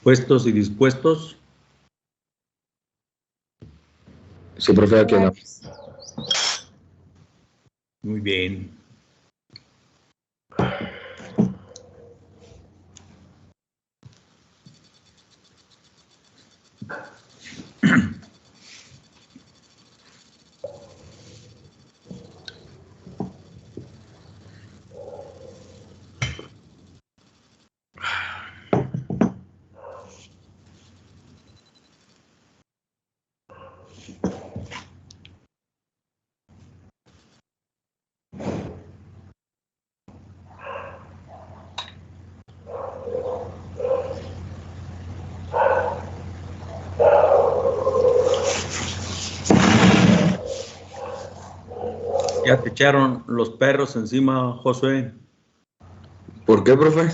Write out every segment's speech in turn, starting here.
¿Puestos y dispuestos? Sí, profe, aquí andamos. Muy bien. ¿Ya te echaron los perros encima, Josué? ¿Por qué, profe?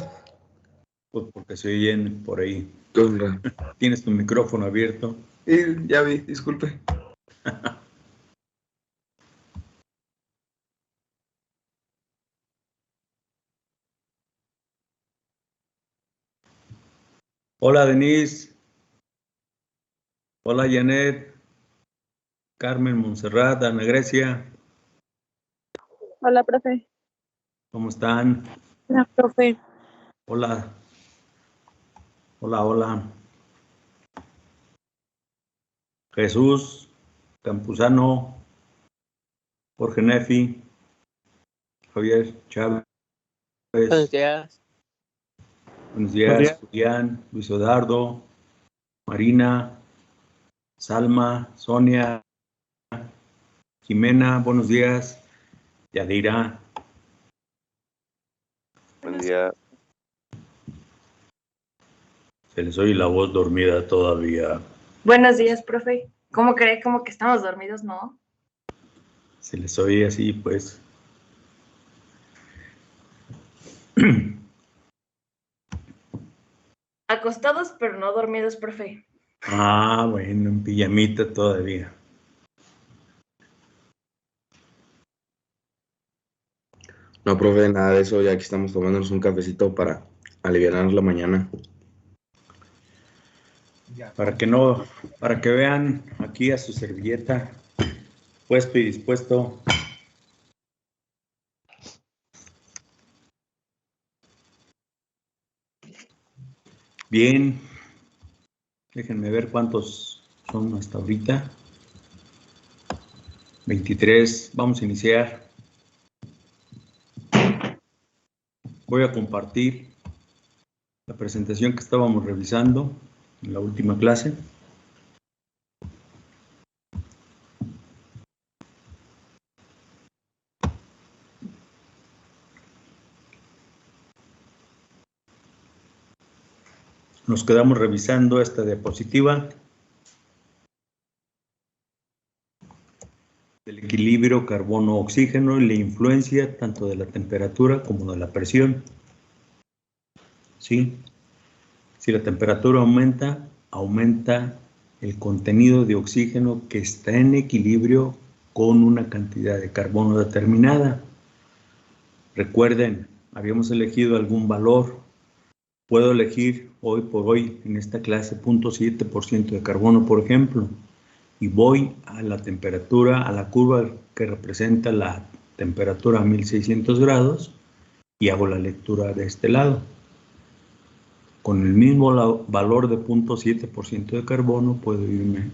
Pues porque se oyen por ahí. ¿Qué onda? Tienes tu micrófono abierto. Ya vi, disculpe. Hola, Denise. Hola, Janet. Carmen, Montserrat, Ana Grecia. Hola, profe. ¿Cómo están? Hola, profe. Hola. Hola, hola. Jesús, Campuzano, Jorge Nefi, Javier Chávez. Buenos días. Buenos días, Julián, Luis Odardo, Marina, Salma, Sonia, Jimena, buenos días. Yadira. Buen día. Se les oye la voz dormida todavía. Buenos días, profe. ¿Cómo cree? Como que estamos dormidos, ¿no? Se les oye así, pues. Acostados, pero no dormidos, profe. Ah, bueno, en pijamita todavía. No, profe, nada de eso. Ya aquí estamos tomándonos un cafecito para aliviarnos la mañana. Para que vean aquí a su servilleta, puesto y dispuesto. Bien, déjenme ver cuántos son hasta ahorita. 23, vamos a iniciar. Voy a compartir la presentación que estábamos revisando en la última clase. Nos quedamos revisando esta diapositiva del equilibrio carbono-oxígeno y la influencia tanto de la temperatura como de la presión. ¿Sí? Si la temperatura aumenta, aumenta el contenido de oxígeno que está en equilibrio con una cantidad de carbono determinada. Recuerden, habíamos elegido algún valor. Puedo elegir hoy por hoy en esta clase 0.7% de carbono, por ejemplo, y voy a la temperatura, a la curva que representa la temperatura a 1600 grados y hago la lectura de este lado. Con el mismo valor de 0.7% de carbono puedo irme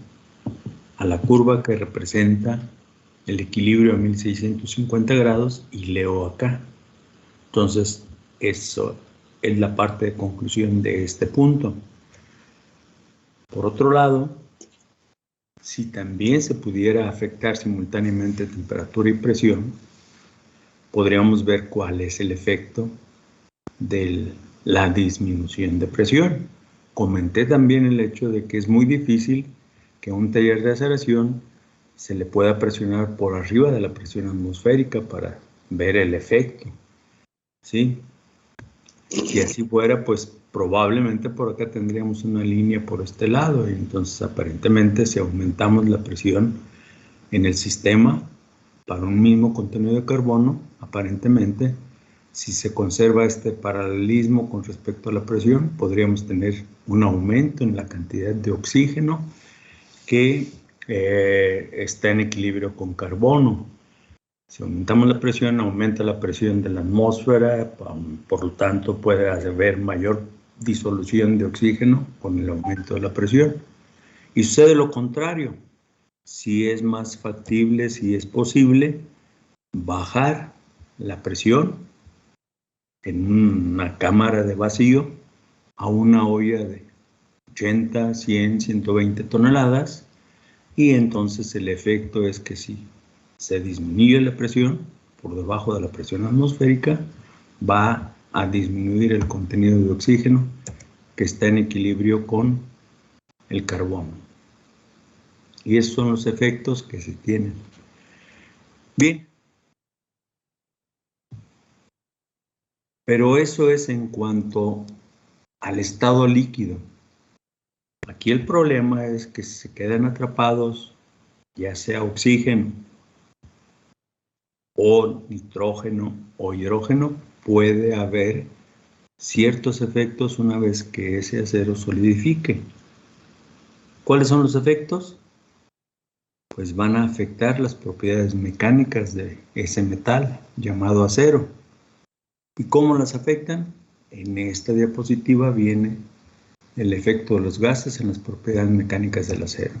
a la curva que representa el equilibrio a 1650 grados y leo acá. Entonces, eso es la parte de conclusión de este punto. Por otro lado, si también se pudiera afectar simultáneamente temperatura y presión, podríamos ver cuál es el efecto de la disminución de presión. Comenté también el hecho de que es muy difícil que a un taller de aceleración se le pueda presionar por arriba de la presión atmosférica para ver el efecto, ¿sí? Si así fuera, pues probablemente por acá tendríamos una línea por este lado y entonces aparentemente si aumentamos la presión en el sistema para un mismo contenido de carbono, aparentemente Si se conserva este paralelismo con respecto a la presión, podríamos tener un aumento en la cantidad de oxígeno que está en equilibrio con carbono. Si aumentamos la presión, aumenta la presión de la atmósfera, por lo tanto puede haber mayor disolución de oxígeno con el aumento de la presión. Y sucede lo contrario. Si es más factible, si es posible, bajar la presión en una cámara de vacío a una olla de 80, 100, 120 toneladas, y entonces el efecto es que si se disminuye la presión por debajo de la presión atmosférica, va a disminuir el contenido de oxígeno que está en equilibrio con el carbono. Y esos son los efectos que se tienen. Bien. Pero eso es en cuanto al estado líquido. Aquí el problema es que si se quedan atrapados, ya sea oxígeno o nitrógeno o hidrógeno, puede haber ciertos efectos una vez que ese acero solidifique. ¿Cuáles son los efectos? Pues van a afectar las propiedades mecánicas de ese metal llamado acero. ¿Y cómo las afectan? En esta diapositiva viene el efecto de los gases en las propiedades mecánicas del acero.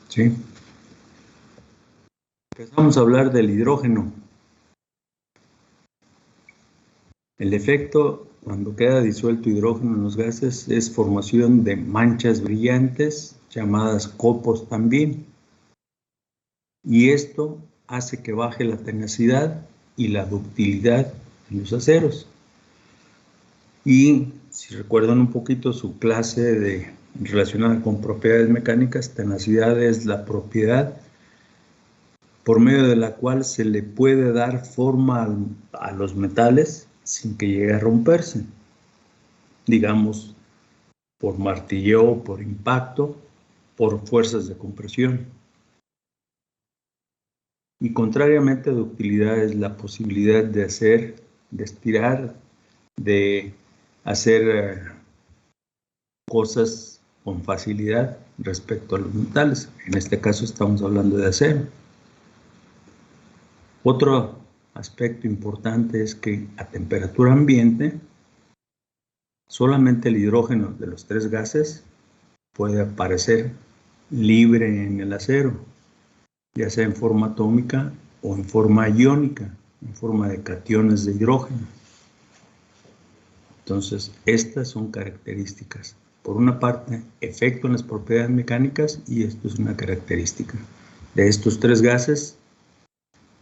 ¿Sí? Empezamos a hablar del hidrógeno. El efecto cuando queda disuelto hidrógeno en los gases es formación de manchas brillantes llamadas copos también. Y esto hace que baje la tenacidad y la ductilidad de los aceros. Y si recuerdan un poquito su clase relacionada con propiedades mecánicas, tenacidad es la propiedad por medio de la cual se le puede dar forma a los metales sin que llegue a romperse. Digamos, por martilleo, por impacto, por fuerzas de compresión. Y contrariamente a ductilidad es la posibilidad de hacer, de estirar, de hacer cosas con facilidad respecto a los metales. En este caso estamos hablando de acero. Otro aspecto importante es que a temperatura ambiente solamente el hidrógeno de los tres gases puede aparecer libre en el acero, ya sea en forma atómica o en forma iónica, en forma de cationes de hidrógeno. Entonces, estas son características. Por una parte, efecto en las propiedades mecánicas, y esto es una característica. De estos tres gases,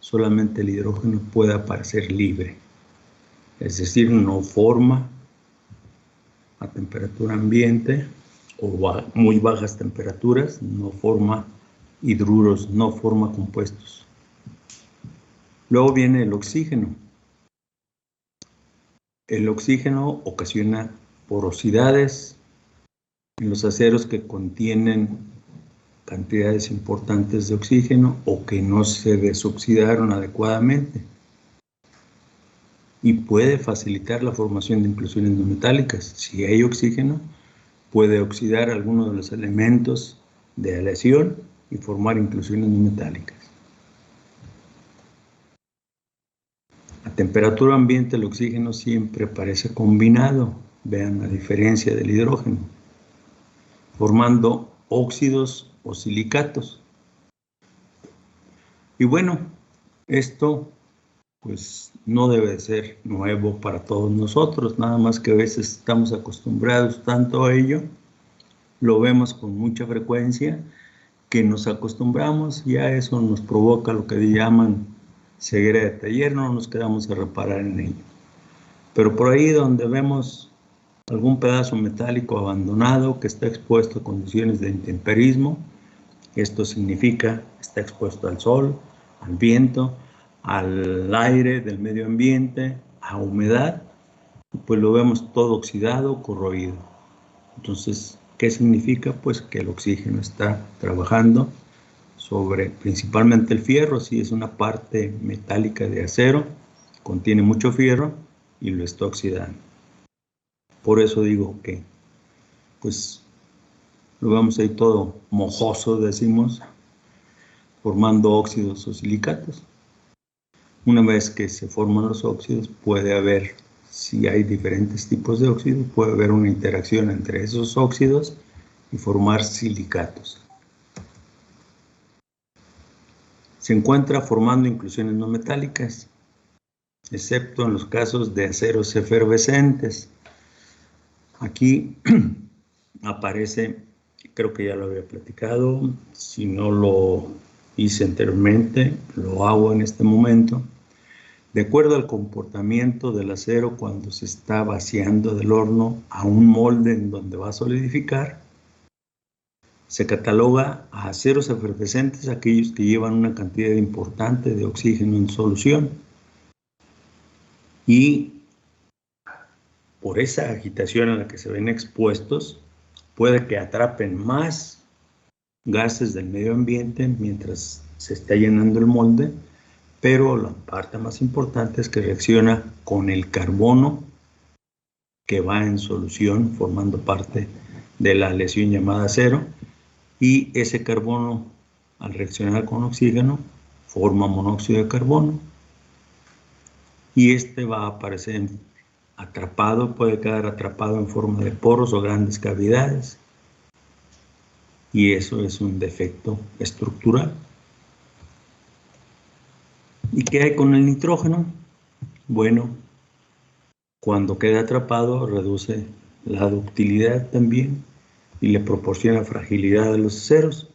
solamente el hidrógeno puede aparecer libre. Es decir, no forma a temperatura ambiente o a muy bajas temperaturas, no forma hidruros, no forma compuestos. Luego viene el oxígeno. El oxígeno ocasiona porosidades en los aceros que contienen cantidades importantes de oxígeno o que no se desoxidaron adecuadamente, y puede facilitar la formación de inclusiones no metálicas. Si hay oxígeno, puede oxidar algunos de los elementos de aleación y formar inclusiones no metálicas. A temperatura ambiente el oxígeno siempre aparece combinado, vean la diferencia del hidrógeno, formando óxidos o silicatos. Y bueno, esto pues no debe de ser nuevo para todos nosotros, nada más que a veces estamos acostumbrados tanto a ello, lo vemos con mucha frecuencia, que nos acostumbramos y a eso nos provoca lo que llaman ceguera de taller, no nos quedamos a reparar en ello. Pero por ahí donde vemos algún pedazo metálico abandonado que está expuesto a condiciones de intemperismo, esto significa está expuesto al sol, al viento, al aire del medio ambiente, a humedad, pues lo vemos todo oxidado, corroído. Entonces, ¿qué significa? Pues que el oxígeno está trabajando sobre principalmente el fierro, si es una parte metálica de acero, contiene mucho fierro y lo está oxidando. Por eso digo que, pues, lo vemos ahí todo mojoso, decimos, formando óxidos o silicatos. Una vez que se forman los óxidos, puede haber, si hay diferentes tipos de óxidos, puede haber una interacción entre esos óxidos y formar silicatos. Se encuentra formando inclusiones no metálicas, excepto en los casos de aceros efervescentes. Aquí aparece, creo que ya lo había platicado, si no lo hice anteriormente, lo hago en este momento. De acuerdo al comportamiento del acero cuando se está vaciando del horno a un molde en donde va a solidificar, se cataloga a aceros efervescentes aquellos que llevan una cantidad importante de oxígeno en solución. Y por esa agitación a la que se ven expuestos, puede que atrapen más gases del medio ambiente mientras se está llenando el molde, pero la parte más importante es que reacciona con el carbono que va en solución formando parte de la aleación llamada acero, y ese carbono al reaccionar con oxígeno forma monóxido de carbono y este va a aparecer atrapado, puede quedar atrapado en forma de poros o grandes cavidades, y eso es un defecto estructural. ¿Y qué hay con el nitrógeno? Bueno, cuando queda atrapado reduce la ductilidad también y le proporciona fragilidad a los aceros.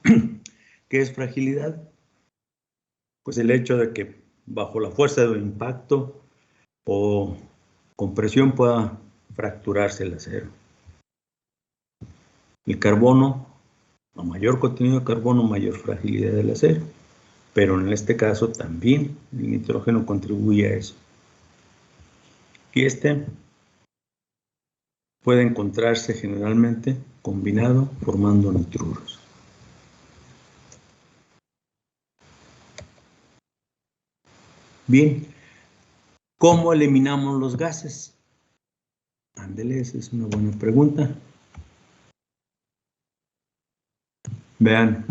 ¿Qué es fragilidad? Pues el hecho de que bajo la fuerza del impacto o compresión pueda fracturarse el acero. El carbono, a mayor contenido de carbono, mayor fragilidad del acero, pero en este caso también el nitrógeno contribuye a eso. Y este puede encontrarse generalmente combinado formando nitruros. Bien, ¿cómo eliminamos los gases? Ándele, esa es una buena pregunta. Vean,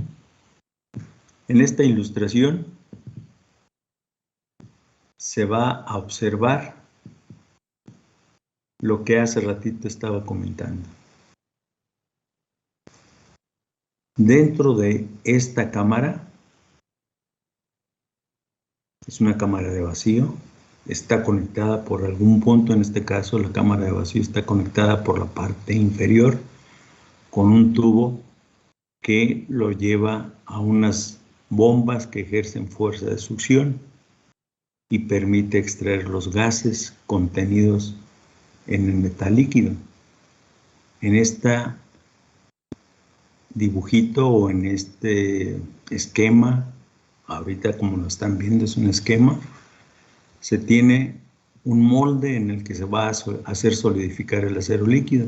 en esta ilustración se va a observar lo que hace ratito estaba comentando. Dentro de esta cámara, es una cámara de vacío, está conectada por algún punto, en este caso la cámara de vacío está conectada por la parte inferior con un tubo que lo lleva a unas bombas que ejercen fuerza de succión y permite extraer los gases contenidos en el metal líquido. En este dibujito o en este esquema, ahorita como lo están viendo es un esquema, se tiene un molde en el que se va a hacer solidificar el acero líquido.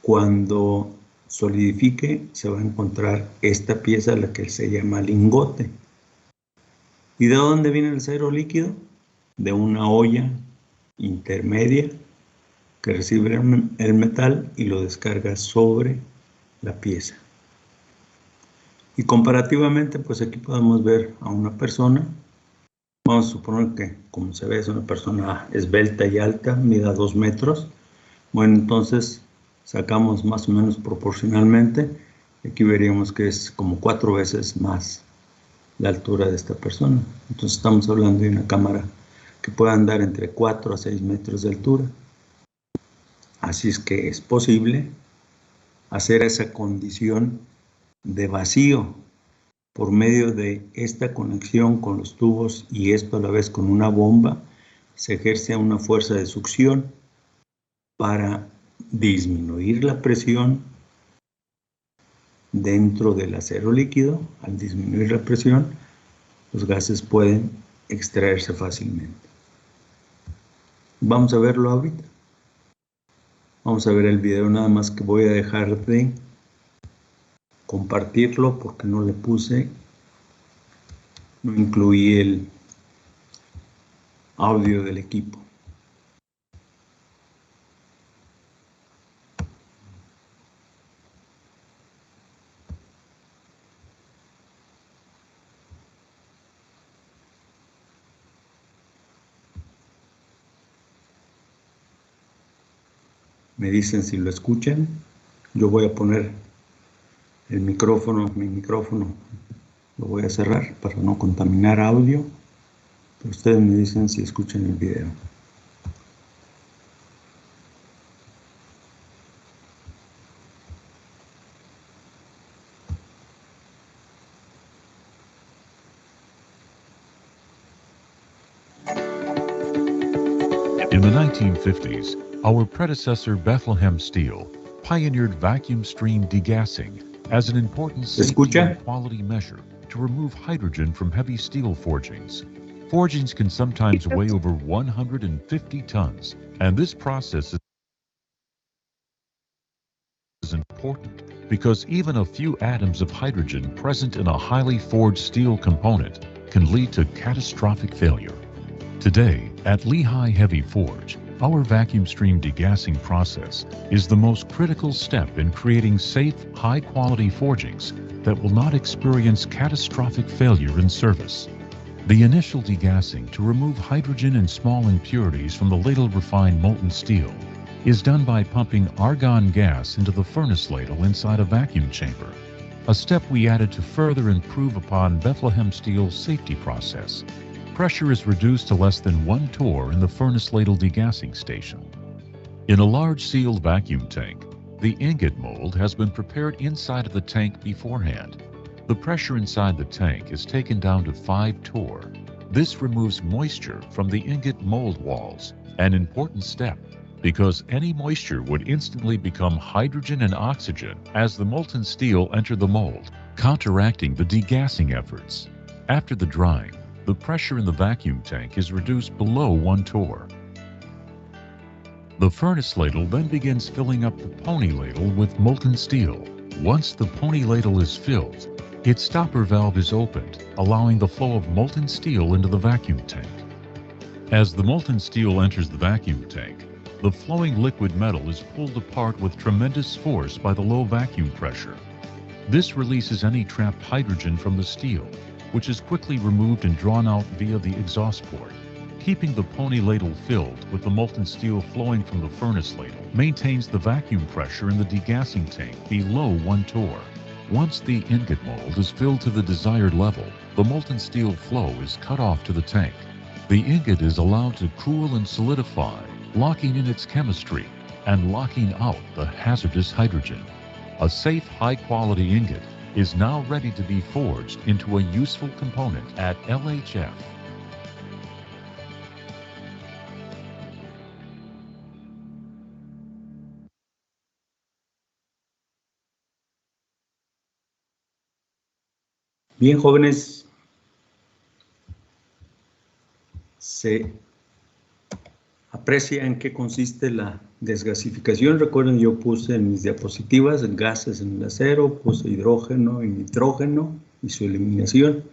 Cuando solidifique se va a encontrar esta pieza, la que se llama lingote. ¿Y de dónde viene el acero líquido? De una olla intermedia que recibe el metal y lo descarga sobre la pieza. Y comparativamente, pues aquí podemos ver a una persona. Vamos a suponer que, como se ve, es una persona esbelta y alta, mida 2 metros. Bueno, entonces sacamos más o menos proporcionalmente. Aquí veríamos que es como 4 veces más la altura de esta persona. Entonces estamos hablando de una cámara que puede andar entre 4 a 6 metros de altura. Así es que es posible hacer esa condición de vacío por medio de esta conexión con los tubos, y esto a la vez con una bomba. Se ejerce una fuerza de succión para disminuir la presión dentro del acero líquido. Al disminuir la presión, los gases pueden extraerse fácilmente. Vamos a verlo ahorita. Vamos a ver el video, nada más que voy a dejar de compartirlo porque no le puse, no incluí audio del equipo. Me dicen si lo escuchan. Yo voy a poner el micrófono, mi micrófono lo voy a cerrar para no contaminar audio. Pero ustedes me dicen si escuchan el video. In the 1950s, our predecessor Bethlehem Steel pioneered vacuum stream degassing as an important safety and quality measure to remove hydrogen from heavy steel forgings. Forgings can sometimes weigh over 150 tons, and this process is important because even a few atoms of hydrogen present in a highly forged steel component can lead to catastrophic failure. Today, at Lehigh Heavy Forge, our vacuum stream degassing process is the most critical step in creating safe, high-quality forgings that will not experience catastrophic failure in service. The initial degassing to remove hydrogen and small impurities from the ladle-refined molten steel is done by pumping argon gas into the furnace ladle inside a vacuum chamber, a step we added to further improve upon Bethlehem Steel's safety process. Pressure is reduced to less than 1 torr in the furnace ladle degassing station. In a large sealed vacuum tank, the ingot mold has been prepared inside of the tank beforehand. The pressure inside the tank is taken down to 5 torr. This removes moisture from the ingot mold walls, an important step because any moisture would instantly become hydrogen and oxygen as the molten steel entered the mold, counteracting the degassing efforts. After the drying, the pressure in the vacuum tank is reduced below 1 torr. The furnace ladle then begins filling up the pony ladle with molten steel. Once the pony ladle is filled, its stopper valve is opened, allowing the flow of molten steel into the vacuum tank. As the molten steel enters the vacuum tank, the flowing liquid metal is pulled apart with tremendous force by the low vacuum pressure. This releases any trapped hydrogen from the steel, which is quickly removed and drawn out via the exhaust port. Keeping the pony ladle filled with the molten steel flowing from the furnace ladle maintains the vacuum pressure in the degassing tank below 1 torr. Once the ingot mold is filled to the desired level, the molten steel flow is cut off to the tank. The ingot is allowed to cool and solidify, locking in its chemistry and locking out the hazardous hydrogen. A safe, high-quality ingot is now ready to be forged into a useful component at LHF. Bien, jóvenes, se aprecia en qué consiste la desgasificación. Recuerden, yo puse en mis diapositivas gases en el acero, puse hidrógeno y nitrógeno y su eliminación.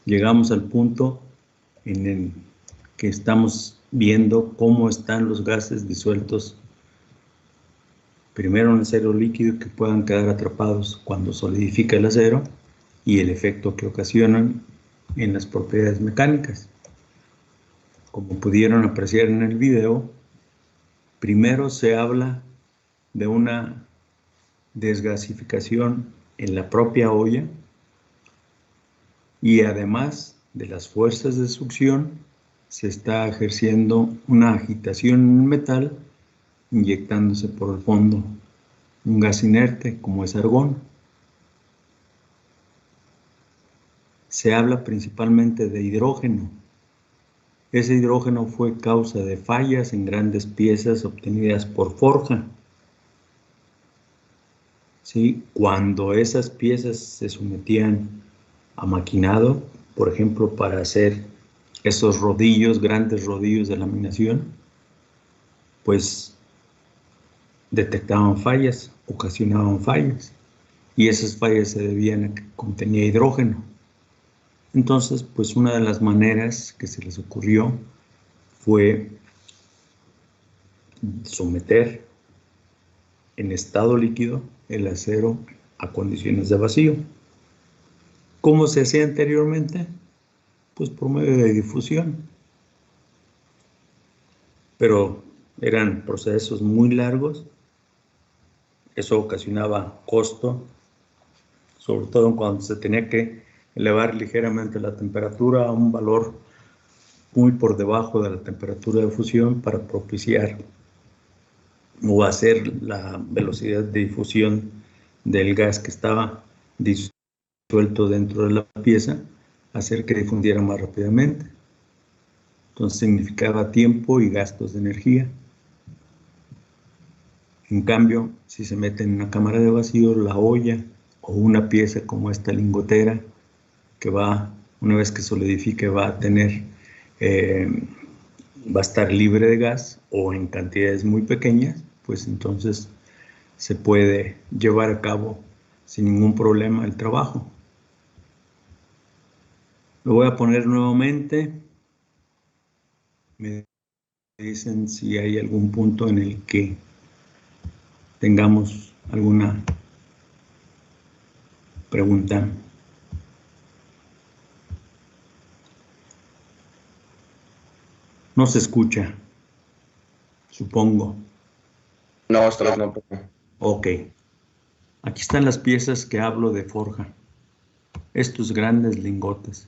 Llegamos al punto en el que estamos viendo cómo están los gases disueltos primero en acero líquido que puedan quedar atrapados cuando solidifica el acero y el efecto que ocasionan en las propiedades mecánicas. Como pudieron apreciar en el video, primero se habla de una desgasificación en la propia olla y además de las fuerzas de succión se está ejerciendo una agitación en el metal inyectándose por el fondo un gas inerte como es argón. Se habla principalmente de hidrógeno. Ese hidrógeno fue causa de fallas en grandes piezas obtenidas por forja. ¿Sí? Cuando esas piezas se sometían a maquinado, por ejemplo, para hacer esos rodillos, grandes rodillos de laminación, pues detectaban fallas, ocasionaban fallas, y esas fallas se debían a que contenía hidrógeno. Entonces, pues una de las maneras que se les ocurrió fue someter en estado líquido el acero a condiciones de vacío. ¿Cómo se hacía anteriormente? Pues por medio de difusión. Pero eran procesos muy largos. Eso ocasionaba costo, sobre todo cuando se tenía que elevar ligeramente la temperatura a un valor muy por debajo de la temperatura de fusión para propiciar o hacer la velocidad de difusión del gas que estaba disuelto dentro de la pieza, hacer que difundiera más rápidamente. Entonces significaba tiempo y gastos de energía. En cambio, si se mete en una cámara de vacío, la olla o una pieza como esta lingotera, que va, una vez que solidifique, va a tener, va a estar libre de gas o en cantidades muy pequeñas, pues entonces se puede llevar a cabo sin ningún problema el trabajo. Lo voy a poner nuevamente. Me dicen si hay algún punto en el que tengamos alguna pregunta. No se escucha, supongo. No, esta vez no, profe. Ok. Aquí están las piezas que hablo de forja. Estos grandes lingotes.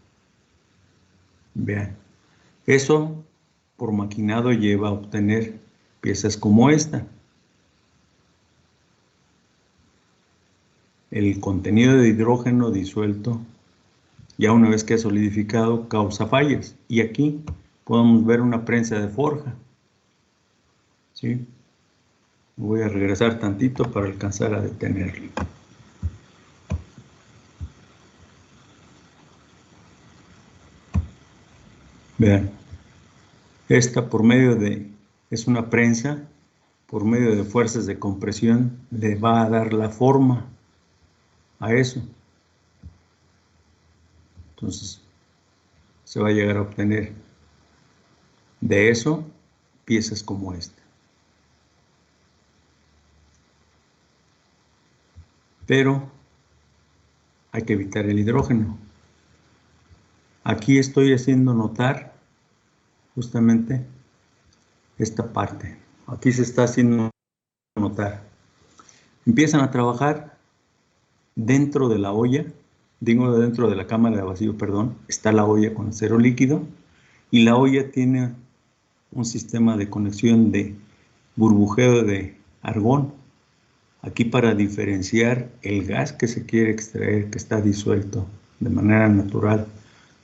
Vean. Eso, por maquinado, lleva a obtener piezas como esta. El contenido de hidrógeno disuelto, ya una vez que ha solidificado, causa fallas. Y aquí podemos ver una prensa de forja. ¿Sí? Voy a regresar tantito para alcanzar a detenerlo. Vean, esta por medio de, es una prensa, por medio de fuerzas de compresión, le va a dar la forma a eso. Entonces, se va a llegar a obtener de eso piezas como esta. Pero hay que evitar el hidrógeno. Aquí estoy haciendo notar justamente esta parte. Aquí se está haciendo notar. Empiezan a trabajar dentro de la olla, digo dentro de la cámara de vacío, perdón, está la olla con acero líquido y la olla tiene un sistema de conexión de burbujeo de argón. Aquí para diferenciar el gas que se quiere extraer, que está disuelto de manera natural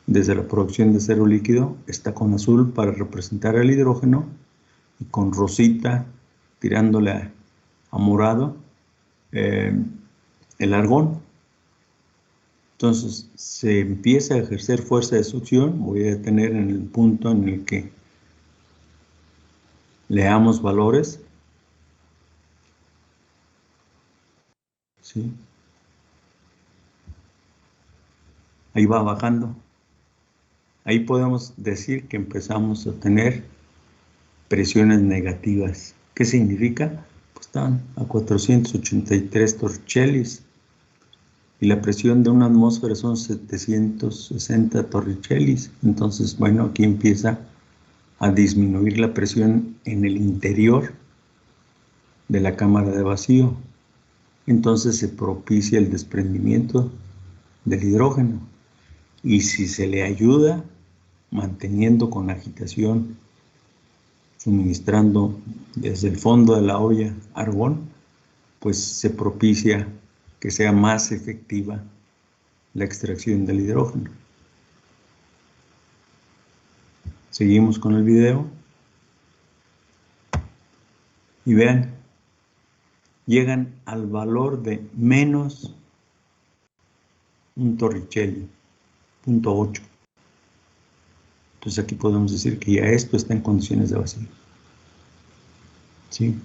desde la producción de acero líquido, está con azul para representar el hidrógeno y con rosita tirándole a morado el argón. Entonces se empieza a ejercer fuerza de succión. Voy a detener en el punto en el que leamos valores. ¿Sí? Ahí va bajando. Ahí podemos decir que empezamos a tener presiones negativas. ¿Qué significa? Pues están a 483 torricellis y la presión de una atmósfera son 760 torricellis. Entonces, bueno, aquí empieza a disminuir la presión en el interior de la cámara de vacío. Entonces se propicia el desprendimiento del hidrógeno. Y si se le ayuda manteniendo con agitación, suministrando desde el fondo de la olla argón, pues se propicia que sea más efectiva la extracción del hidrógeno. Seguimos con el video. Y vean, llegan al valor de menos un torricelli, 0.8. Entonces aquí podemos decir que ya esto está en condiciones de vacío. ¿Sí?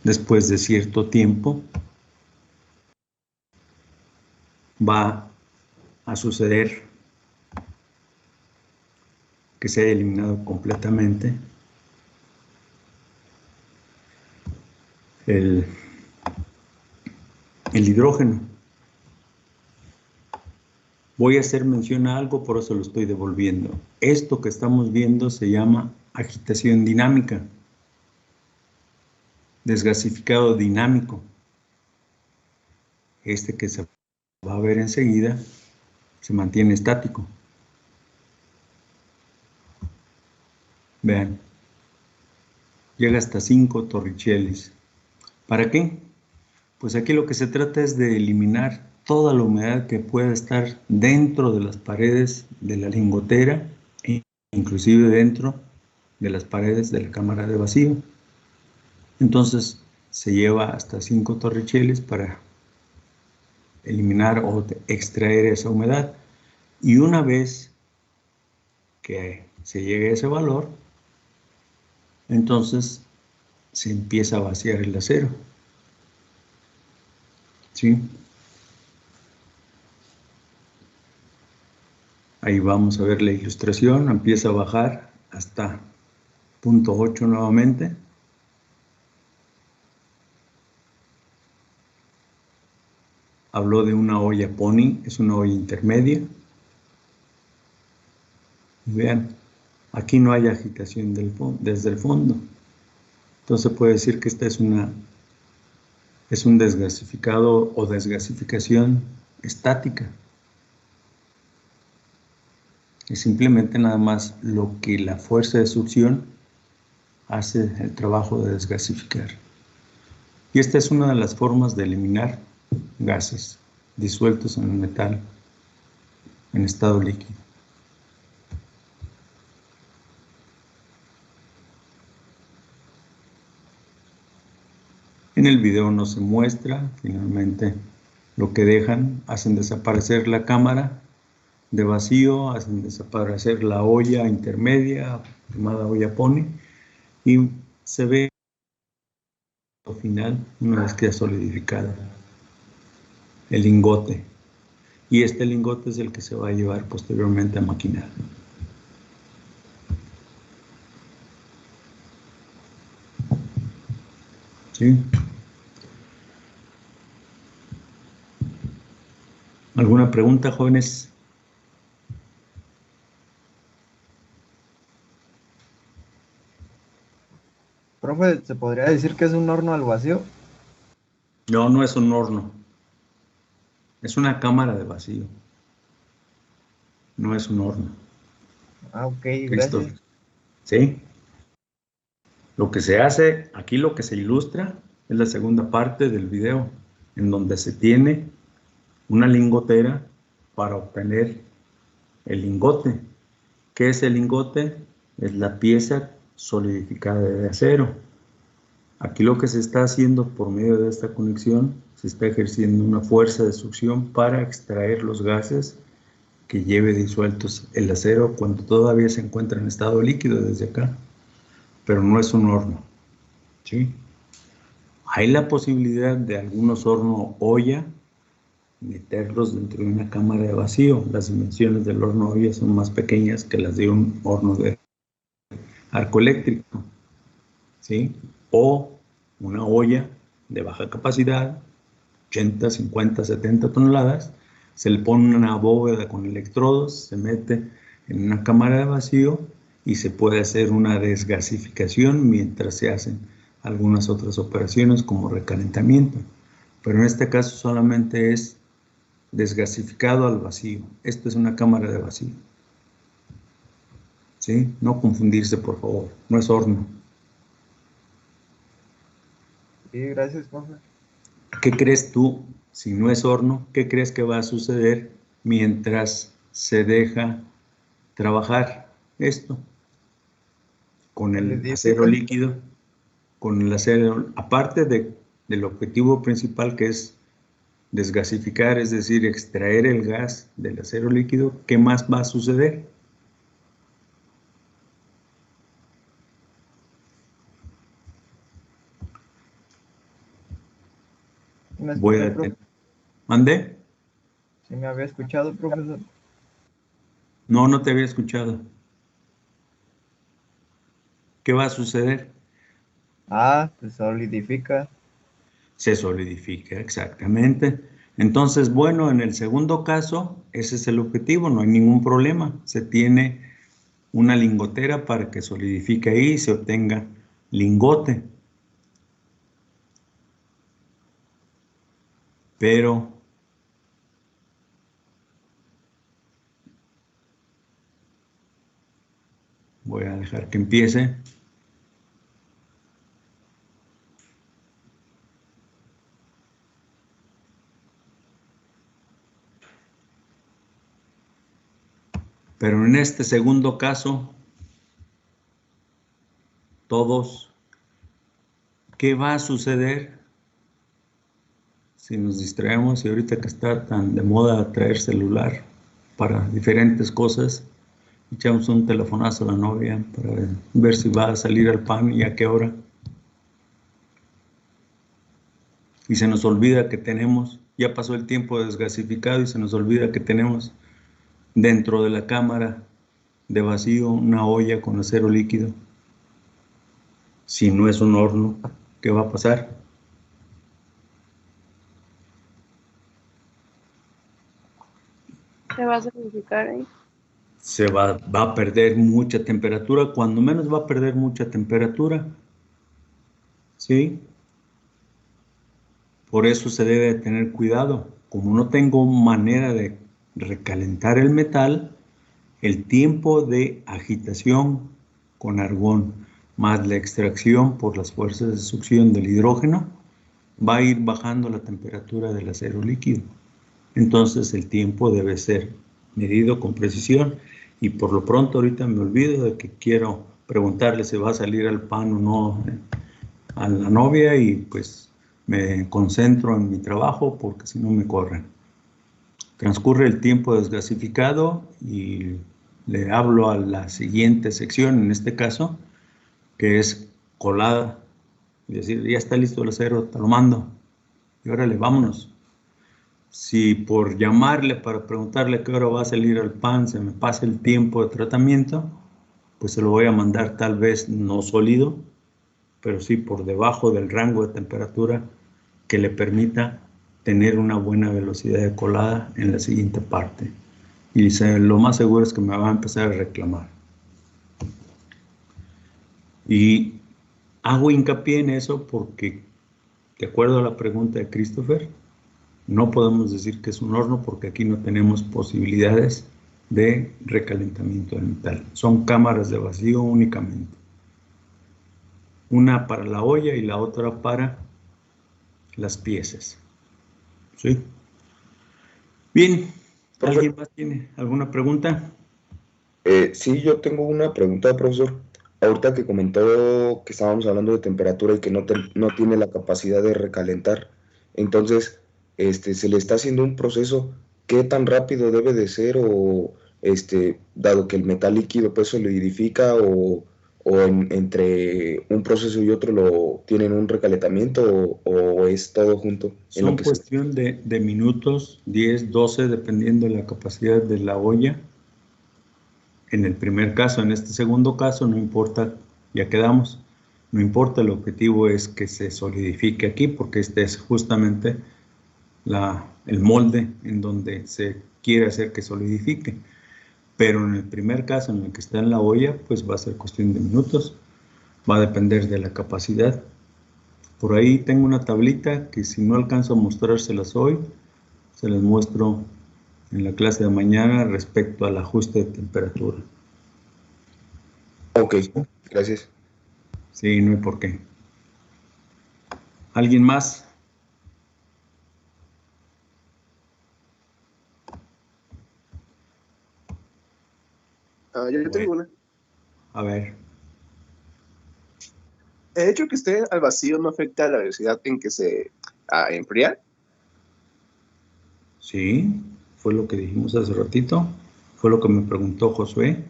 Después de cierto tiempo, va a suceder que se haya eliminado completamente el hidrógeno. Voy a hacer mención a algo, por eso lo estoy devolviendo. Esto que estamos viendo se llama agitación dinámica, desgasificado dinámico. Este que se va a ver enseguida se mantiene estático. Vean, llega hasta 5 torricellis. ¿Para qué? Pues aquí lo que se trata es de eliminar toda la humedad que pueda estar dentro de las paredes de la lingotera e inclusive dentro de las paredes de la cámara de vacío. Entonces se lleva hasta 5 torricellis para eliminar o extraer esa humedad. Y una vez que se llegue a ese valor, entonces se empieza a vaciar el acero. ¿Sí? Ahí vamos a ver la ilustración, empieza a bajar hasta 0.8 nuevamente. Habló de una olla Pony, es una olla intermedia. Y vean, aquí no hay agitación desde el fondo. Entonces puede decir que esta es un desgasificado o desgasificación estática. Es simplemente nada más lo que la fuerza de succión hace el trabajo de desgasificar. Y esta es una de las formas de eliminar gases disueltos en el metal en estado líquido. En el video no se muestra, finalmente lo que dejan, hacen desaparecer la cámara de vacío, hacen desaparecer la olla intermedia, llamada olla Pony, y se ve al final, una vez que ya solidificada, el lingote. Y este lingote es el que se va a llevar posteriormente a maquinar. ¿Sí? ¿Alguna pregunta, jóvenes? Profe, ¿se podría decir que es un horno al vacío? No, no es un horno. Es una cámara de vacío. No es un horno. Ah, ok, Cristo. gracias. ¿Sí? Lo que se hace, aquí lo que se ilustra es la segunda parte del video, en donde se tiene una lingotera para obtener el lingote. ¿Qué es el lingote? Es la pieza solidificada de acero. Aquí lo que se está haciendo por medio de esta conexión, se está ejerciendo una fuerza de succión para extraer los gases que lleve disueltos el acero cuando todavía se encuentra en estado líquido desde acá, pero no es un horno. ¿Sí? Hay la posibilidad de algunos horno olla meterlos dentro de una cámara de vacío. Las dimensiones del horno olla son más pequeñas que las de un horno de arco eléctrico, ¿sí? O una olla de baja capacidad, 80, 50, 70 toneladas, se le pone una bóveda con electrodos, se mete en una cámara de vacío y se puede hacer una desgasificación mientras se hacen algunas otras operaciones como recalentamiento. Pero en este caso solamente es desgasificado al vacío. Esto es una cámara de vacío. ¿Sí? No confundirse, por favor. No es horno. Sí, gracias, profe. ¿Qué crees tú, si no es horno, qué crees que va a suceder mientras se deja trabajar esto? Con el acero líquido, con el acero, aparte del objetivo principal que es desgasificar, es decir, extraer el gas del acero líquido, ¿qué más va a suceder? ¿Me Voy a escucha, profe? detener. ¿Mande? ¿Sí me había escuchado, profesor? No, no te había escuchado. ¿Qué va a suceder? Se solidifica. Se solidifica, exactamente. Entonces, bueno, en el segundo caso, ese es el objetivo, no hay ningún problema. Se tiene una lingotera para que solidifique ahí y se obtenga lingote. Pero voy a dejar que empiece. Pero en este segundo caso, todos, ¿qué va a suceder si nos distraemos? Y ahorita que está tan de moda traer celular para diferentes cosas, echamos un telefonazo a la novia para ver si va a salir al pan y a qué hora. Y se nos olvida que tenemos, ya pasó el tiempo desgasificado y se nos olvida que tenemos dentro de la cámara de vacío una olla con acero líquido. Si no es un horno, ¿qué va a pasar? Se va a solidificar ahí. Se va a perder mucha temperatura, cuando menos va a perder mucha temperatura. ¿Sí? Por eso se debe tener cuidado. Como no tengo manera de recalentar el metal, el tiempo de agitación con argón más la extracción por las fuerzas de succión del hidrógeno va a ir bajando la temperatura del acero líquido. Entonces el tiempo debe ser medido con precisión y por lo pronto ahorita me olvido de que quiero preguntarle si va a salir al pan o no a la novia y pues me concentro en mi trabajo porque si no me corren. Transcurre el tiempo desgasificado y le hablo a la siguiente sección, en este caso, que es colada. Y decir, ya está listo el acero, te lo mando. Y órale, vámonos. Si por llamarle para preguntarle a qué hora va a salir el pan se me pasa el tiempo de tratamiento, pues se lo voy a mandar tal vez no sólido, pero sí por debajo del rango de temperatura que le permita tener una buena velocidad de colada en la siguiente parte. Y lo más seguro es que me va a empezar a reclamar. Y hago hincapié en eso porque, de acuerdo a la pregunta de Christopher, no podemos decir que es un horno porque aquí no tenemos posibilidades de recalentamiento del metal. Son cámaras de vacío únicamente. Una para la olla y la otra para las piezas. ¿Sí? Bien. ¿Alguien más tiene alguna pregunta? Sí, yo tengo una pregunta, profesor. Ahorita que comentó que estábamos hablando de temperatura y que no tiene la capacidad de recalentar, entonces se le está haciendo un proceso. ¿Qué tan rápido debe de ser o dado que el metal líquido pues solidifica o entre un proceso y otro lo tienen un recalentamiento o es todo junto? Son cuestión de minutos, 10, 12, dependiendo de la capacidad de la olla. En el primer caso, en este segundo caso, no importa, ya quedamos, no importa, el objetivo es que se solidifique aquí, porque este es justamente el molde en donde se quiere hacer que solidifique. Pero en el primer caso, en el que está en la olla, pues va a ser cuestión de minutos, va a depender de la capacidad. Por ahí tengo una tablita que si no alcanzo a mostrárselas hoy, se las muestro en la clase de mañana respecto al ajuste de temperatura. Ok, gracias. Sí, no hay por qué. ¿Alguien más? Yo tengo una. A ver. ¿El hecho que esté al vacío no afecta a la velocidad en que se enfría? Sí, fue lo que dijimos hace ratito. Fue lo que me preguntó Josué.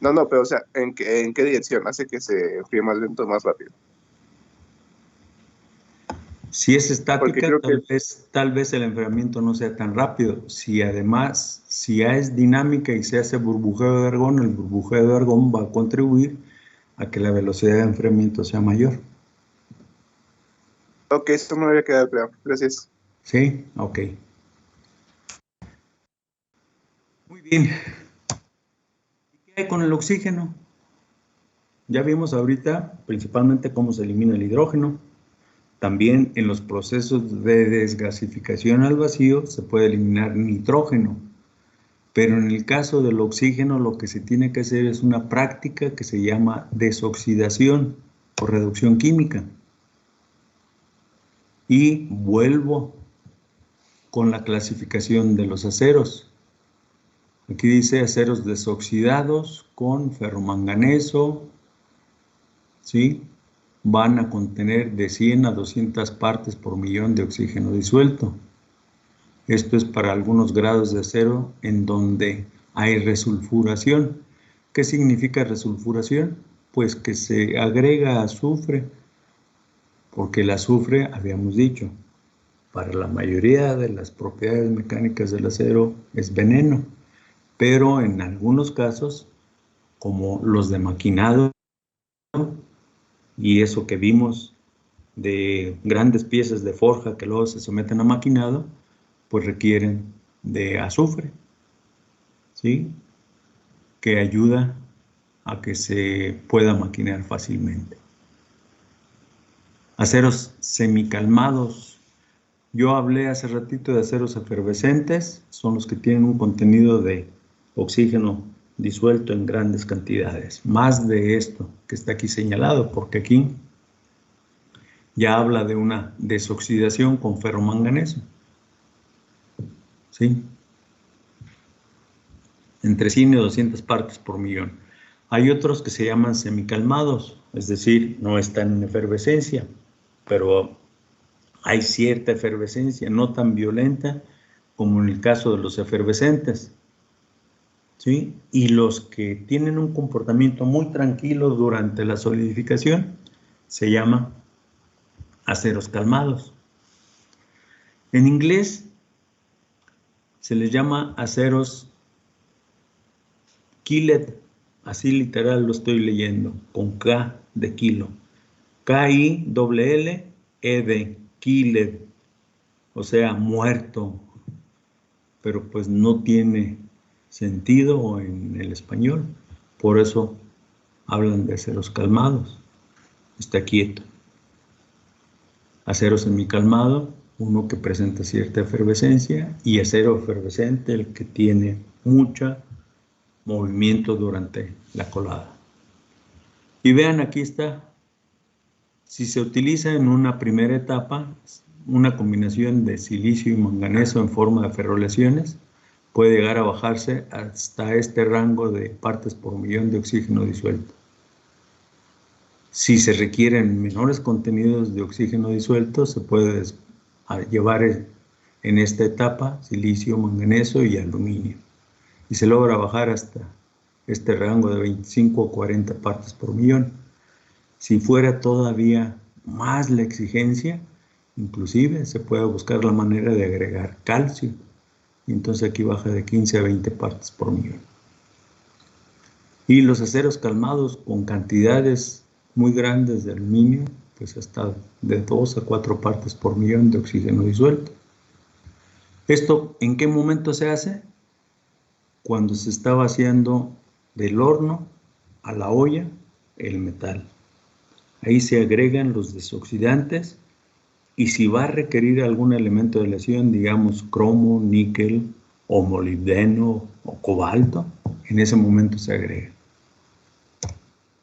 No, pero o sea, ¿en qué dirección? ¿Hace que se enfríe más lento o más rápido? Si es estática, creo tal vez el enfriamiento no sea tan rápido. Si además, si ya es dinámica y se hace burbujeo de argón, el burbujeo de argón va a contribuir a que la velocidad de enfriamiento sea mayor. Ok, esto me había quedado claro. Gracias. ¿Sí? Ok. Muy bien. ¿Y qué hay con el oxígeno? Ya vimos ahorita principalmente cómo se elimina el hidrógeno. También en los procesos de desgasificación al vacío se puede eliminar nitrógeno. Pero en el caso del oxígeno lo que se tiene que hacer es una práctica que se llama desoxidación o reducción química. Y vuelvo con la clasificación de los aceros. Aquí dice aceros desoxidados con ferromanganeso, ¿sí? Van a contener de 100 a 200 partes por millón de oxígeno disuelto. Esto es para algunos grados de acero en donde hay resulfuración. ¿Qué significa resulfuración? Pues que se agrega azufre, porque el azufre, habíamos dicho, para la mayoría de las propiedades mecánicas del acero es veneno, pero en algunos casos, como los de maquinado, y eso que vimos de grandes piezas de forja que luego se someten a maquinado, pues requieren de azufre, ¿sí? Que ayuda a que se pueda maquinar fácilmente. Aceros semicalmados. Yo hablé hace ratito de aceros efervescentes, son los que tienen un contenido de oxígeno disuelto en grandes cantidades, más de esto que está aquí señalado, porque aquí ya habla de una desoxidación con ferromanganeso, ¿sí? Entre 100 y 200 partes por millón. Hay otros que se llaman semicalmados, es decir, no están en efervescencia, pero hay cierta efervescencia, no tan violenta como en el caso de los efervescentes, ¿sí? Y los que tienen un comportamiento muy tranquilo durante la solidificación se llaman aceros calmados. En inglés se les llama aceros Killet, así literal lo estoy leyendo, con K de kilo. K-I-L-L-E-D, Killet, o sea, muerto, pero pues no tiene sentido en el español, por eso hablan de aceros calmados, está quieto. Acero semicalmado, uno que presenta cierta efervescencia, y acero efervescente, el que tiene mucho movimiento durante la colada. Y vean, aquí está. Si se utiliza en una primera etapa una combinación de silicio y manganeso en forma de ferrolesiones, puede llegar a bajarse hasta este rango de partes por millón de oxígeno disuelto. Si se requieren menores contenidos de oxígeno disuelto, se puede llevar en esta etapa silicio, manganeso y aluminio. Y se logra bajar hasta este rango de 25 o 40 partes por millón. Si fuera todavía más la exigencia, inclusive se puede buscar la manera de agregar calcio. Y entonces aquí baja de 15 a 20 partes por millón. Y los aceros calmados con cantidades muy grandes de aluminio, pues hasta de 2 a 4 partes por millón de oxígeno disuelto. ¿Esto en qué momento se hace? Cuando se está vaciando del horno a la olla el metal. Ahí se agregan los desoxidantes y si va a requerir algún elemento de aleación, digamos cromo, níquel o molibdeno o cobalto, en ese momento se agrega.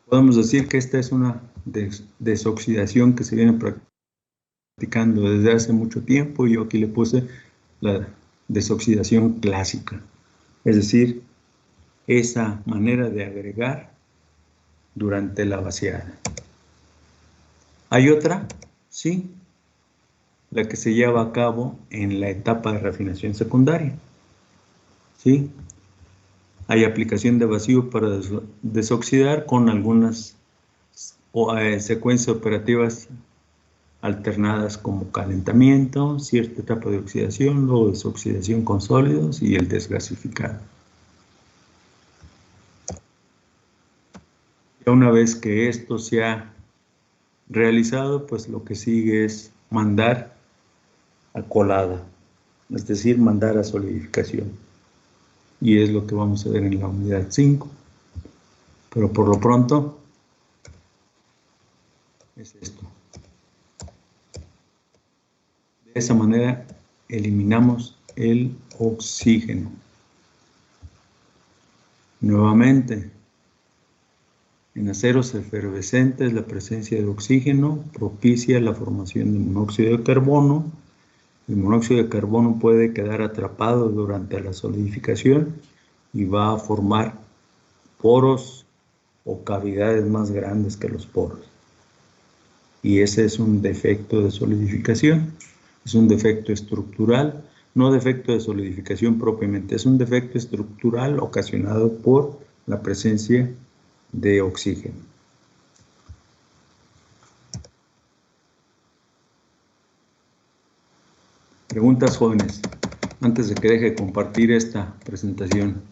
Podemos decir que esta es una desoxidación que se viene practicando desde hace mucho tiempo, y yo aquí le puse la desoxidación clásica, es decir, esa manera de agregar durante la vaciada. ¿Hay otra? Sí, la que se lleva a cabo en la etapa de refinación secundaria. ¿Sí? Hay aplicación de vacío para desoxidar con algunas secuencias operativas alternadas como calentamiento, cierta etapa de oxidación, luego desoxidación con sólidos y el desgasificado. Ya una vez que esto se ha realizado, pues lo que sigue es mandar a colada, es decir, mandar a solidificación. Y es lo que vamos a ver en la unidad 5. Pero por lo pronto es esto. De esa manera eliminamos el oxígeno. Nuevamente, en aceros efervescentes la presencia de oxígeno propicia la formación de monóxido de carbono. El monóxido de carbono puede quedar atrapado durante la solidificación y va a formar poros o cavidades más grandes que los poros. Y ese es un defecto de solidificación, es un defecto estructural, no defecto de solidificación propiamente, es un defecto estructural ocasionado por la presencia de oxígeno. Preguntas, jóvenes, antes de que deje de compartir esta presentación.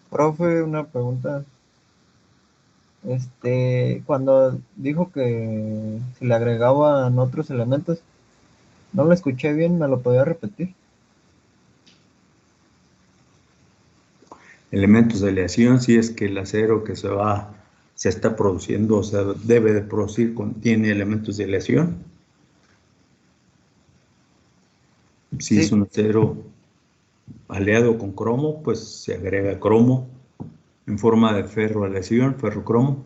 Profe, una pregunta. Cuando dijo que se le agregaban otros elementos, no lo escuché bien, ¿me lo podía repetir? Elementos de aleación, si es que el acero que se está produciendo, o sea, debe de producir, contiene elementos de aleación. Si Sí. es un acero aleado con cromo, pues se agrega cromo en forma de ferroaleación, ferrocromo.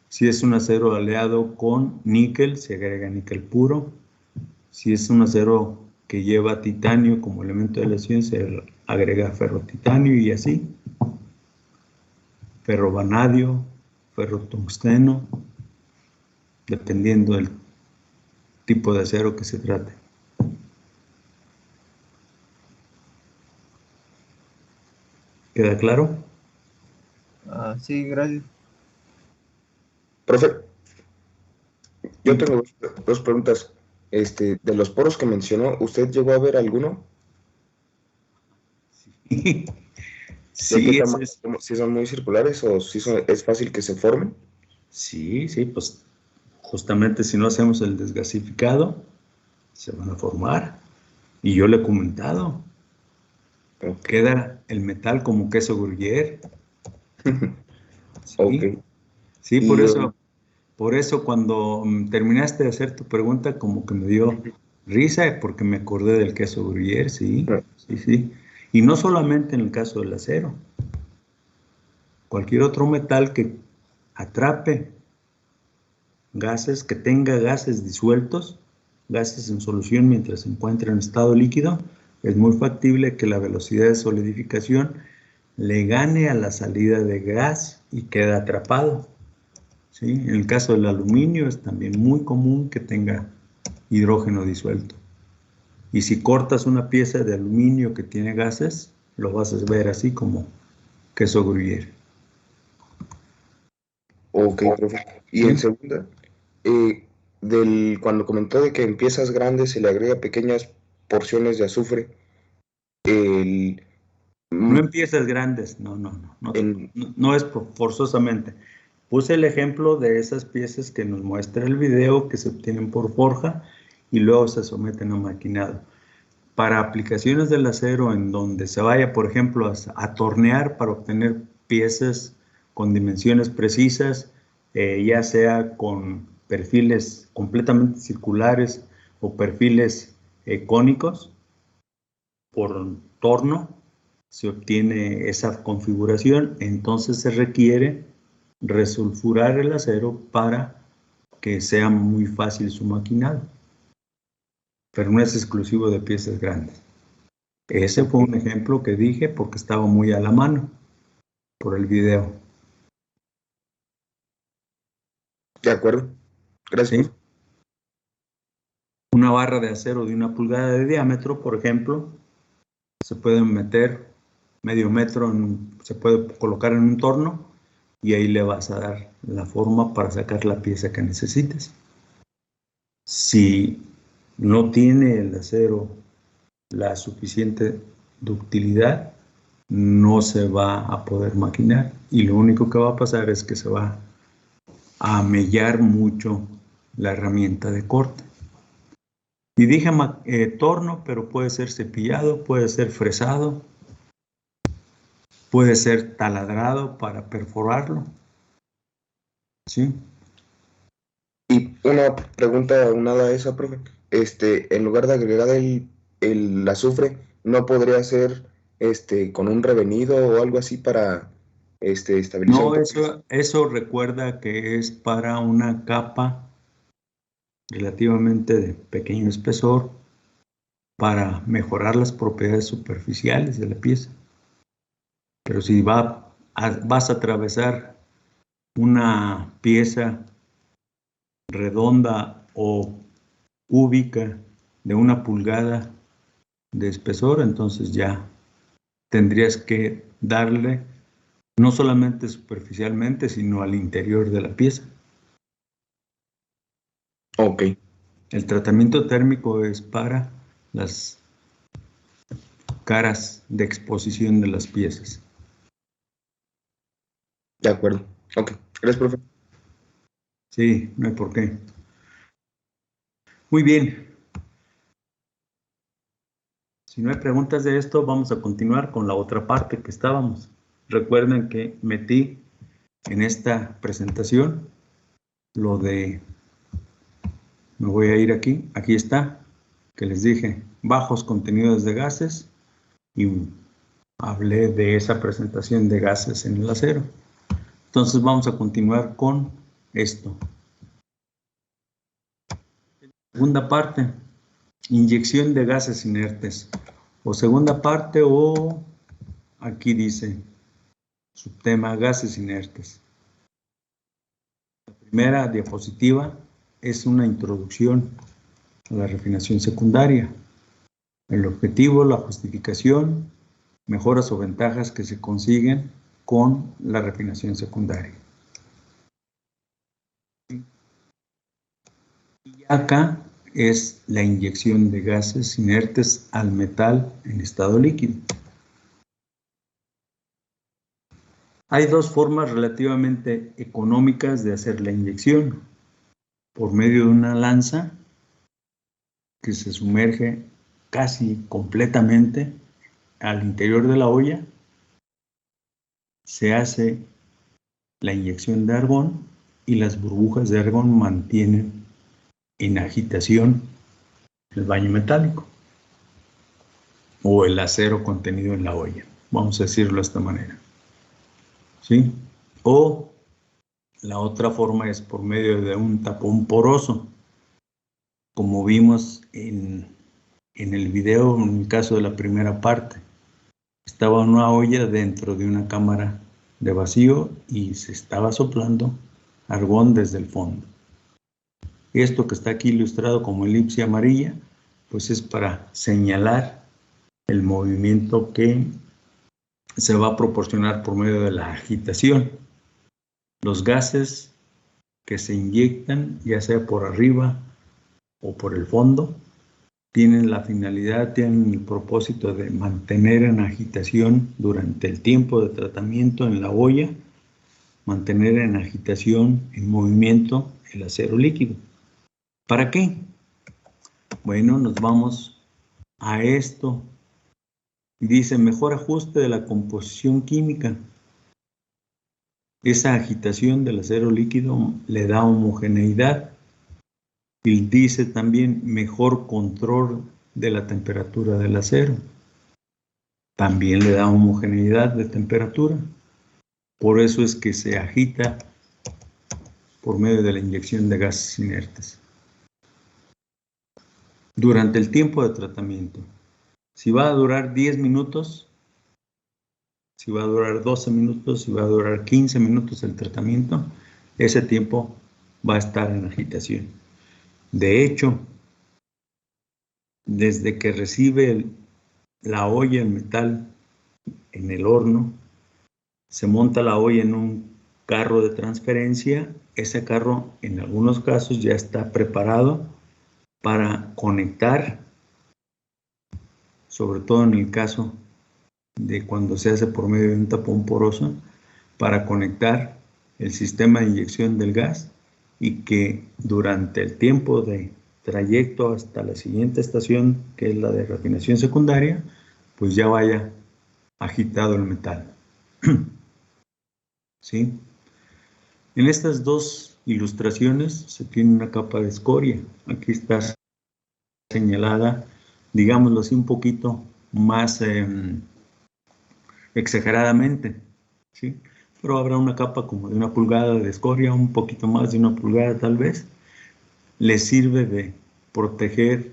Si es un acero aleado con níquel, se agrega níquel puro. Si es un acero que lleva titanio como elemento de aleación, se agrega ferrotitanio y así. Ferrovanadio, ferrotungsteno, dependiendo del tipo de acero que se trate. ¿Queda claro? Sí, gracias. Profe, yo tengo dos preguntas. De los poros que mencionó, ¿usted llegó a ver alguno? Sí, ¿De qué tamaño? ¿Si son muy circulares o si es fácil que se formen? Sí, pues justamente si no hacemos el desgasificado, se van a formar. Y yo le he comentado, queda el metal como queso gruyere. Sí, Ok. sí, Y por eso cuando terminaste de hacer tu pregunta, como que me dio risa, porque me acordé del queso gruyere, sí. Y no solamente en el caso del acero. Cualquier otro metal que atrape gases, que tenga gases disueltos, gases en solución mientras se encuentra en estado líquido, es muy factible que la velocidad de solidificación le gane a la salida de gas y quede atrapado. ¿Sí? En el caso del aluminio es también muy común que tenga hidrógeno disuelto. Y si cortas una pieza de aluminio que tiene gases, lo vas a ver así como queso gruyere. Ok, profe. Y en segunda, cuando comentó de que en piezas grandes se le agrega pequeñas porciones de azufre, No en piezas grandes, no es forzosamente. Puse el ejemplo de esas piezas que nos muestra el video que se obtienen por forja y luego se someten a maquinado. Para aplicaciones del acero en donde se vaya, por ejemplo, a tornear para obtener piezas con dimensiones precisas, ya sea con perfiles completamente circulares o perfiles cónicos, por torno se obtiene esa configuración, entonces se requiere resulfurar el acero para que sea muy fácil su maquinado. Pero no es exclusivo de piezas grandes. Ese fue un ejemplo que dije porque estaba muy a la mano por el video. De acuerdo. Gracias. ¿Sí? Una barra de acero de 1 pulgada de diámetro, por ejemplo, se puede meter medio metro, se puede colocar en un torno y ahí le vas a dar la forma para sacar la pieza que necesites. Si no tiene el acero la suficiente ductilidad, no se va a poder maquinar y lo único que va a pasar es que se va a mellar mucho la herramienta de corte. Y dije torno, pero puede ser cepillado, puede ser fresado, puede ser taladrado para perforarlo. ¿Sí? Y una pregunta aunada a esa, profe. En lugar de agregar el azufre, ¿no podría ser con un revenido o algo así para estabilizar un No, poco? eso recuerda que es para una capa relativamente de pequeño espesor para mejorar las propiedades superficiales de la pieza. Pero si vas a atravesar una pieza redonda o cúbica de 1 pulgada de espesor, entonces ya tendrías que darle no solamente superficialmente, sino al interior de la pieza. Ok. El tratamiento térmico es para las caras de exposición de las piezas. De acuerdo. Ok. Gracias, profe. Sí, no hay por qué. Muy bien. Si no hay preguntas de esto, vamos a continuar con la otra parte que estábamos. Recuerden que metí en esta presentación lo de, me voy a ir aquí está, que les dije, bajos contenidos de gases, y hablé de esa presentación de gases en el acero. Entonces vamos a continuar con esto. Segunda parte, inyección de gases inertes. O segunda parte, o aquí dice, subtema gases inertes. La primera diapositiva es una introducción a la refinación secundaria. El objetivo, la justificación, mejoras o ventajas que se consiguen con la refinación secundaria. Y acá es la inyección de gases inertes al metal en estado líquido. Hay dos formas relativamente económicas de hacer la inyección. Por medio de una lanza que se sumerge casi completamente al interior de la olla, se hace la inyección de argón y las burbujas de argón mantienen en agitación el baño metálico o el acero contenido en la olla, vamos a decirlo de esta manera. ¿Sí? O la otra forma es por medio de un tapón poroso, como vimos en el video, en el caso de la primera parte. Estaba una olla dentro de una cámara de vacío y se estaba soplando argón desde el fondo. Esto que está aquí ilustrado como elipse amarilla, pues es para señalar el movimiento que se va a proporcionar por medio de la agitación. Los gases que se inyectan, ya sea por arriba o por el fondo, tienen la finalidad, tienen el propósito de mantener en agitación durante el tiempo de tratamiento en la olla, mantener en agitación, en movimiento, el acero líquido. ¿Para qué? Bueno, nos vamos a esto. Dice, mejor ajuste de la composición química. Esa agitación del acero líquido le da homogeneidad. Y dice también mejor control de la temperatura del acero. También le da homogeneidad de temperatura. Por eso es que se agita por medio de la inyección de gases inertes. Durante el tiempo de tratamiento. Si va a durar 10 minutos, si va a durar 12 minutos, si va a durar 15 minutos el tratamiento, ese tiempo va a estar en agitación. De hecho, desde que recibe la olla en metal en el horno, se monta la olla en un carro de transferencia. Ese carro, en algunos casos, ya está preparado para conectar, sobre todo en el caso de cuando se hace por medio de un tapón poroso, para conectar el sistema de inyección del gas y que durante el tiempo de trayecto hasta la siguiente estación, que es la de refinación secundaria, pues ya vaya agitado el metal. ¿Sí? En estas dos ilustraciones se tiene una capa de escoria. Aquí está señalada, digámoslo así, un poquito más exageradamente, ¿sí? Pero habrá una capa como de 1 pulgada de escoria, un poquito más de 1 pulgada tal vez. Le sirve de proteger,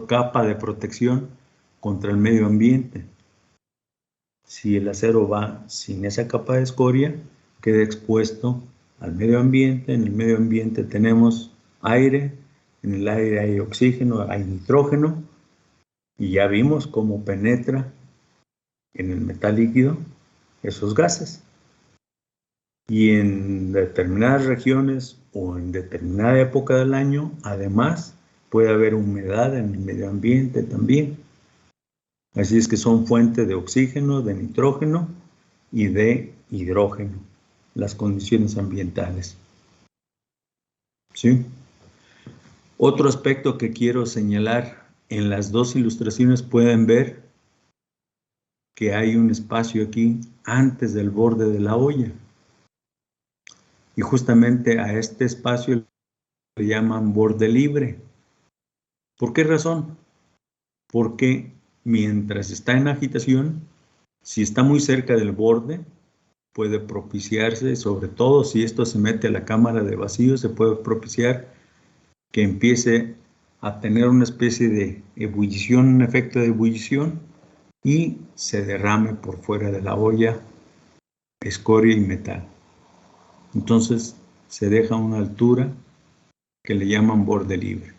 capa de protección contra el medio ambiente. Si el acero va sin esa capa de escoria, queda expuesto al medio ambiente. En el medio ambiente tenemos aire, en el aire hay oxígeno, hay nitrógeno, y ya vimos cómo penetra en el metal líquido esos gases. Y en determinadas regiones o en determinada época del año, además, puede haber humedad en el medio ambiente también. Así es que son fuente de oxígeno, de nitrógeno y de hidrógeno, las condiciones ambientales. ¿Sí? Otro aspecto que quiero señalar, en las dos ilustraciones pueden ver que hay un espacio aquí antes del borde de la olla. Y justamente a este espacio le llaman borde libre. ¿Por qué razón? Porque mientras está en agitación, si está muy cerca del borde, puede propiciarse, sobre todo si esto se mete a la cámara de vacío, se puede propiciar que empiece a tener una especie de ebullición, un efecto de ebullición, y se derrame por fuera de la olla escoria y metal. Entonces se deja una altura que le llaman borde libre.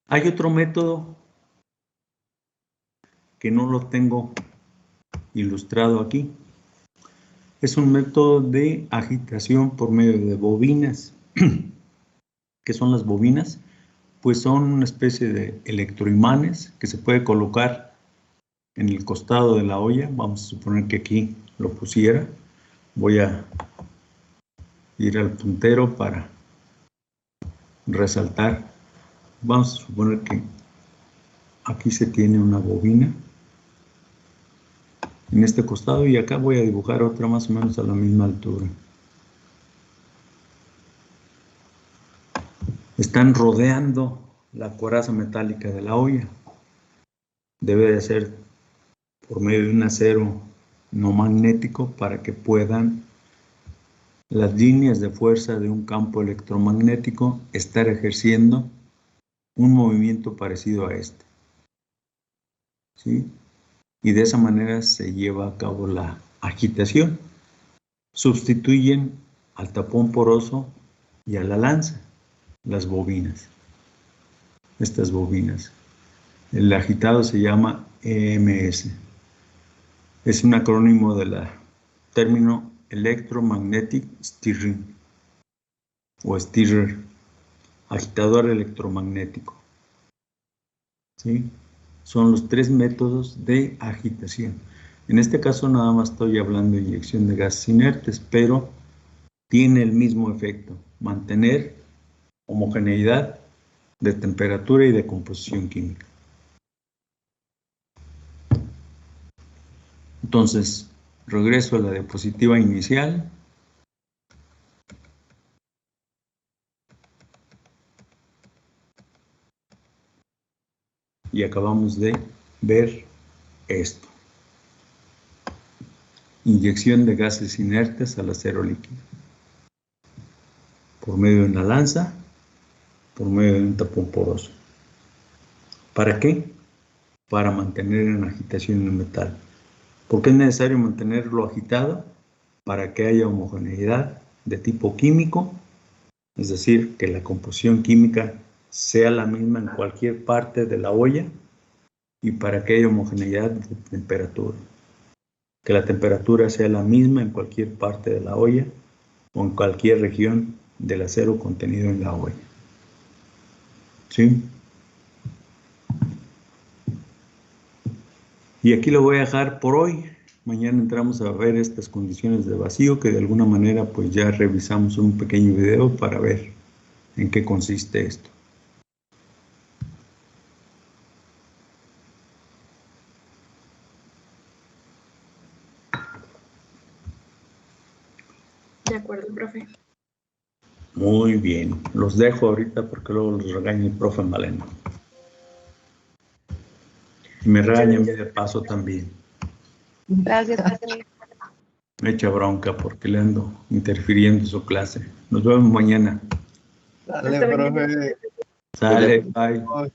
Hay otro método que no lo tengo ilustrado aquí. Es un método de agitación por medio de bobinas. ¿Qué son las bobinas? Pues son una especie de electroimanes que se puede colocar en el costado de la olla. Vamos a suponer que aquí lo pusiera. Voy a ir al puntero para resaltar. Vamos a suponer que aquí se tiene una bobina en este costado y acá voy a dibujar otra más o menos a la misma altura. Están rodeando la coraza metálica de la olla. Debe de ser por medio de un acero no magnético para que puedan las líneas de fuerza de un campo electromagnético estar ejerciendo un movimiento parecido a este. ¿Sí? Y de esa manera se lleva a cabo la agitación. Sustituyen al tapón poroso y a la lanza, las bobinas. Estas bobinas. El agitado se llama EMS. Es un acrónimo del término Electromagnetic Stirring o stirrer, agitador electromagnético. ¿Sí? Son los 3 métodos de agitación. En este caso nada más estoy hablando de inyección de gases inertes, pero tiene el mismo efecto, mantener homogeneidad de temperatura y de composición química. Entonces, regreso a la diapositiva inicial. Y acabamos de ver esto. Inyección de gases inertes al acero líquido. Por medio de una lanza, por medio de un tapón poroso. ¿Para qué? Para mantener en agitación el metal. ¿Por qué es necesario mantenerlo agitado? Para que haya homogeneidad de tipo químico, es decir, que la composición química sea la misma en cualquier parte de la olla, y para que haya homogeneidad de temperatura. Que la temperatura sea la misma en cualquier parte de la olla o en cualquier región del acero contenido en la huella. ¿Sí? Y aquí lo voy a dejar por hoy. Mañana entramos a ver estas condiciones de vacío que de alguna manera pues ya revisamos un pequeño video para ver en qué consiste esto. De acuerdo, profe. Muy bien. Los dejo ahorita porque luego los regaña el profe Maleno. Y me regaña a mí de paso también. Gracias, profe. Me echa bronca porque le ando interfiriendo en su clase. Nos vemos mañana. Dale, profe. Sale, bye.